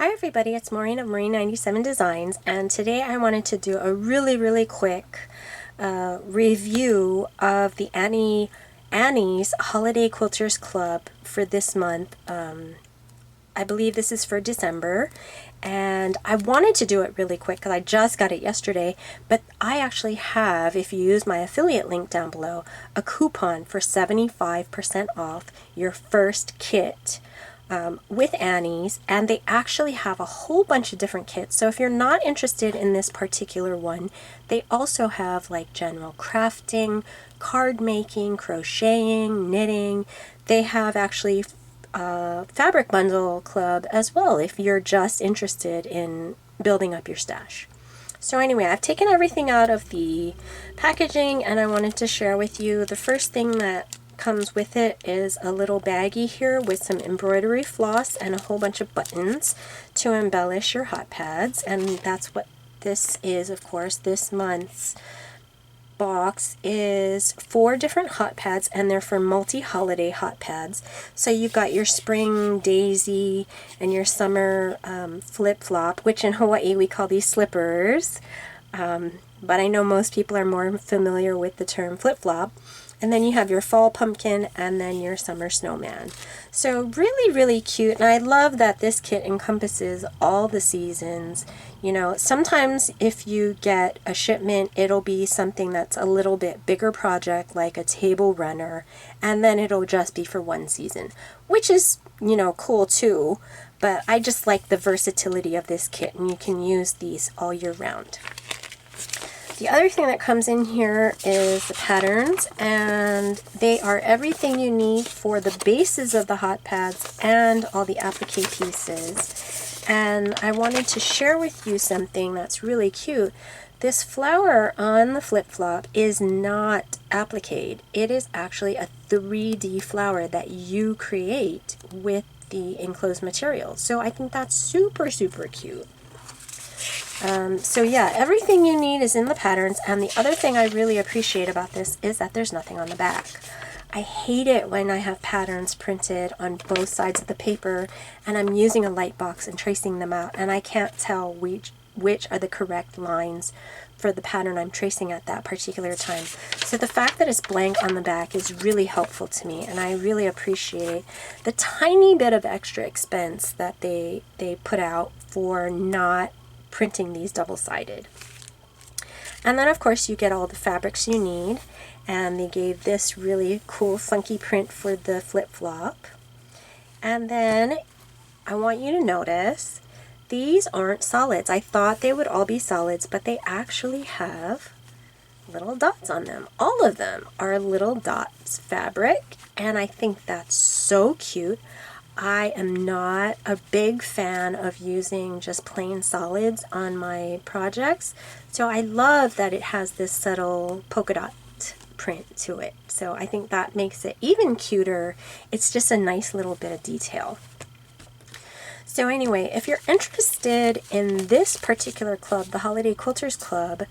Hi everybody, it's Maureen of Maureen 97 Designs, and today I wanted to do a really quick review of the Annie's Holiday Quilters Club for this month. I believe this is for December, and I wanted to do it really quick because I just got it yesterday, but I actually have, if you use my affiliate link down below, a coupon for 75% off your first kit. With Annie's, and they actually have a whole bunch of different kits. So if you're not interested in this particular one, they also have like general crafting, card making, crocheting, knitting. They have actually fabric bundle club as well if you're just interested in building up your stash. So anyway, I've taken everything out of the packaging and I wanted to share with you. The first thing that comes with it is a little baggie here with some embroidery floss and a whole bunch of buttons to embellish your hot pads, and that's what this is. Of course, this month's box is 4 different hot pads, and they're for multi-holiday hot pads. So you've got your spring daisy and your summer flip-flop, which in Hawaii we call these slippers, but I know most people are more familiar with the term flip-flop. And then you have your fall pumpkin and then your summer snowman. So really cute, and I love that this kit encompasses all the seasons. You know, sometimes if you get a shipment, it'll be something that's a little bit bigger project, like a table runner, and then it'll just be for one season, which is, you know, cool too. But I just like the versatility of this kit, and you can use these all year round. The other thing that comes in here is the patterns, and they are everything you need for the bases of the hot pads and all the applique pieces. And I wanted to share with you something that's really cute. This flower on the flip-flop is not appliqued. It is actually a 3D flower that you create with the enclosed material. So I think that's super cute. So yeah, everything you need is in the patterns, and the other thing I really appreciate about this is that there's nothing on the back. I hate it when I have patterns printed on both sides of the paper and I'm using a light box and tracing them out, and I can't tell which are the correct lines for the pattern I'm tracing at that particular time. So the fact that it's blank on the back is really helpful to me, and I really appreciate the tiny bit of extra expense that they put out for not printing these double-sided. And then of course you get all the fabrics you need, and they gave this really cool funky print for the flip-flop. And then I want you to notice these aren't solids. I thought they would all be solids, but they actually have little dots on them. All of them are little dots fabric, and I think that's so cute. I am not a big fan of using just plain solids on my projects, so I love that it has this subtle polka dot print to it. So I think that makes it even cuter. It's just a nice little bit of detail. So anyway, if you're interested in this particular club, the Holiday Quilters Club,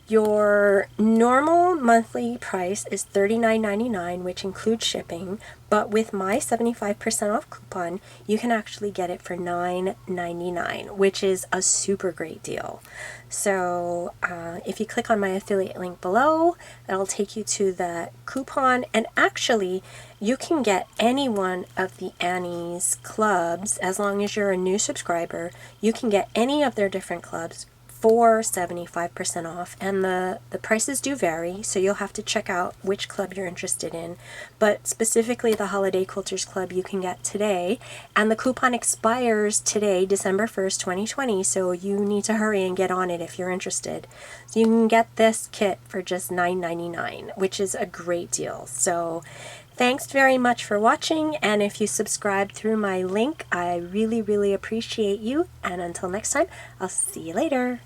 your normal monthly price is $39.99, which includes shipping, but with my 75% off coupon, you can actually get it for $9.99, which is a super great deal. So if you click on my affiliate link below, that'll take you to the coupon, and actually you can get any one of the Annie's clubs. As long as you're a new subscriber, you can get any of their different clubs for 75% off, and the prices do vary, so you'll have to check out which club you're interested in. But specifically the Holiday Quilters Club you can get today, and the coupon expires today, December 1st, 2020, so you need to hurry and get on it if you're interested. So you can get this kit for just $9.99, which is a great deal. So thanks very much for watching, and if you subscribe through my link, I really appreciate you, and until next time, I'll see you later.